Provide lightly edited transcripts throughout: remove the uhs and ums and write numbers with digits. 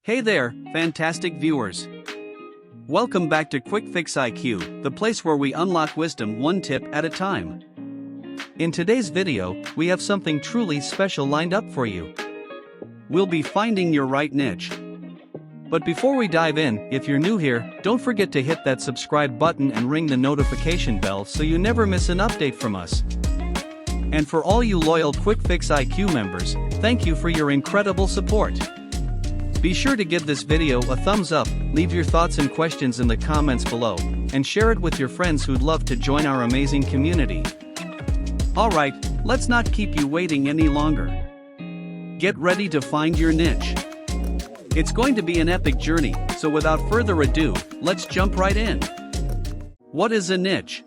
Hey there, fantastic viewers. Welcome back to Quick Fix IQ, the place where we unlock wisdom one tip at a time. In today's video, we have something truly special lined up for you. We'll be finding your right niche. But before we dive in, if you're new here, don't forget to hit that subscribe button and ring the notification bell so you never miss an update from us. And for all you loyal Quick Fix IQ members, thank you for your incredible support. Be sure to give this video a thumbs up, leave your thoughts and questions in the comments below, and share it with your friends who'd love to join our amazing community. Alright, let's not keep you waiting any longer. Get ready to find your niche. It's going to be an epic journey, so without further ado, let's jump right in. What is a niche?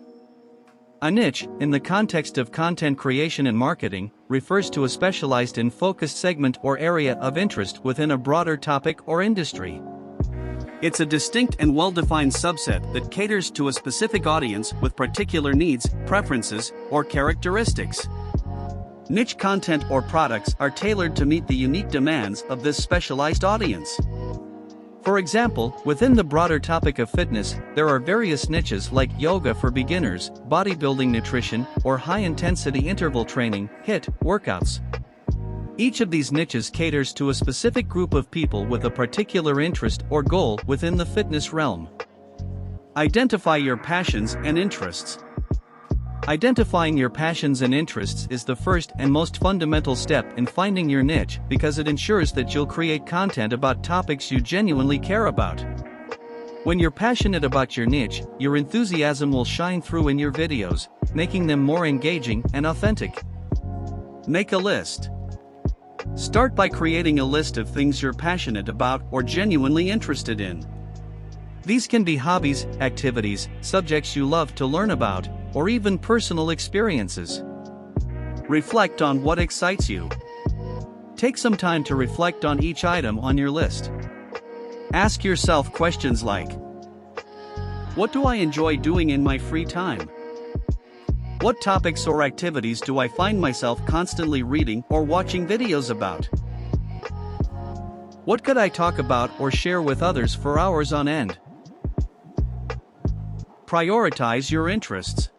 A niche, in the context of content creation and marketing, refers to a specialized and focused segment or area of interest within a broader topic or industry. It's a distinct and well-defined subset that caters to a specific audience with particular needs, preferences, or characteristics. Niche content or products are tailored to meet the unique demands of this specialized audience. For example, within the broader topic of fitness, there are various niches like yoga for beginners, bodybuilding nutrition, or high-intensity interval training, HIIT, workouts. Each of these niches caters to a specific group of people with a particular interest or goal within the fitness realm. Identify your passions and interests. Identifying your passions and interests is the first and most fundamental step in finding your niche because it ensures that you'll create content about topics you genuinely care about. When you're passionate about your niche, your enthusiasm will shine through in your videos, making them more engaging and authentic. Make a list. Start by creating a list of things you're passionate about or genuinely interested in. These can be hobbies, activities, subjects you love to learn about, or even personal experiences. Reflect on what excites you. Take some time to reflect on each item on your list. Ask yourself questions like, what do I enjoy doing in my free time? What topics or activities do I find myself constantly reading or watching videos about? What could I talk about or share with others for hours on end? Prioritize your interests.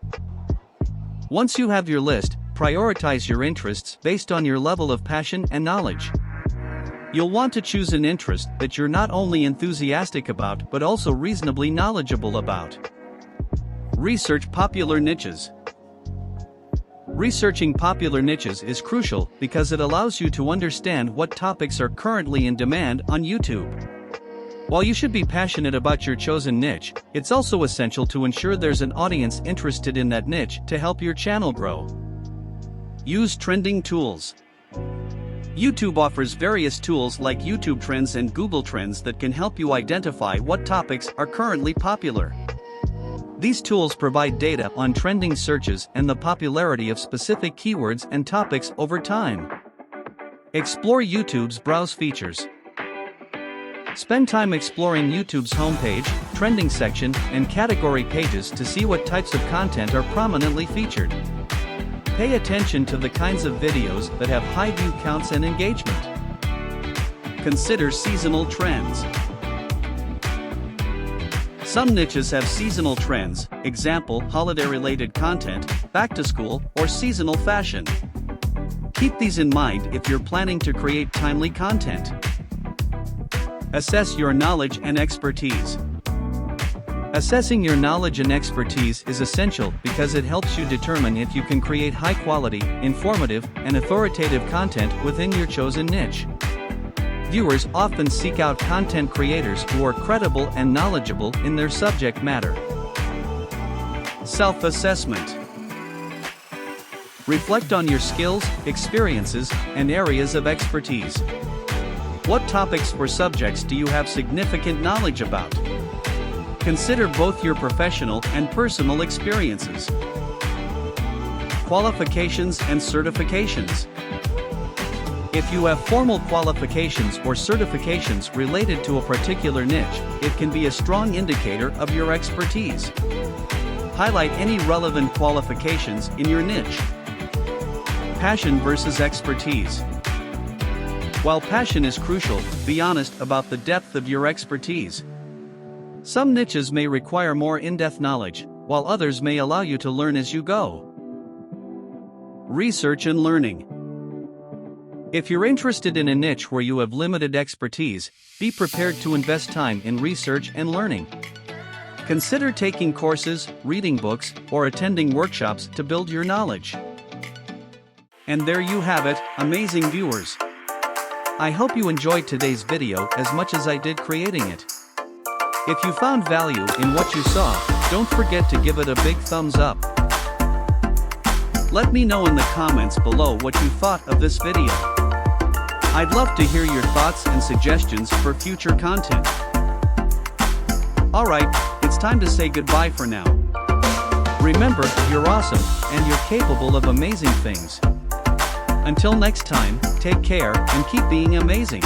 Once you have your list, prioritize your interests based on your level of passion and knowledge. You'll want to choose an interest that you're not only enthusiastic about but also reasonably knowledgeable about. Research popular niches. Researching popular niches is crucial because it allows you to understand what topics are currently in demand on YouTube. While you should be passionate about your chosen niche, it's also essential to ensure there's an audience interested in that niche to help your channel grow. Use trending tools. YouTube offers various tools like YouTube Trends and Google Trends that can help you identify what topics are currently popular. These tools provide data on trending searches and the popularity of specific keywords and topics over time. Explore YouTube's browse features. Spend time exploring YouTube's homepage, trending section, and category pages to see what types of content are prominently featured. Pay attention to the kinds of videos that have high view counts and engagement. Consider seasonal trends. Some niches have seasonal trends, example, holiday-related content, back-to-school, or seasonal fashion. Keep these in mind if you're planning to create timely content. Assess your knowledge and expertise. Assessing your knowledge and expertise is essential because it helps you determine if you can create high-quality, informative, and authoritative content within your chosen niche. Viewers often seek out content creators who are credible and knowledgeable in their subject matter. Self-assessment. Reflect on your skills, experiences, and areas of expertise. What topics or subjects do you have significant knowledge about? Consider both your professional and personal experiences. Qualifications and certifications. If you have formal qualifications or certifications related to a particular niche, it can be a strong indicator of your expertise. Highlight any relevant qualifications in your niche. Passion versus expertise. While passion is crucial, be honest about the depth of your expertise. Some niches may require more in-depth knowledge, while others may allow you to learn as you go. Research and learning. If you're interested in a niche where you have limited expertise, be prepared to invest time in research and learning. Consider taking courses, reading books, or attending workshops to build your knowledge. And there you have it, amazing viewers. I hope you enjoyed today's video as much as I did creating it. If you found value in what you saw, don't forget to give it a big thumbs up. Let me know in the comments below what you thought of this video. I'd love to hear your thoughts and suggestions for future content. Alright, it's time to say goodbye for now. Remember, you're awesome, and you're capable of amazing things. Until next time, take care and keep being amazing.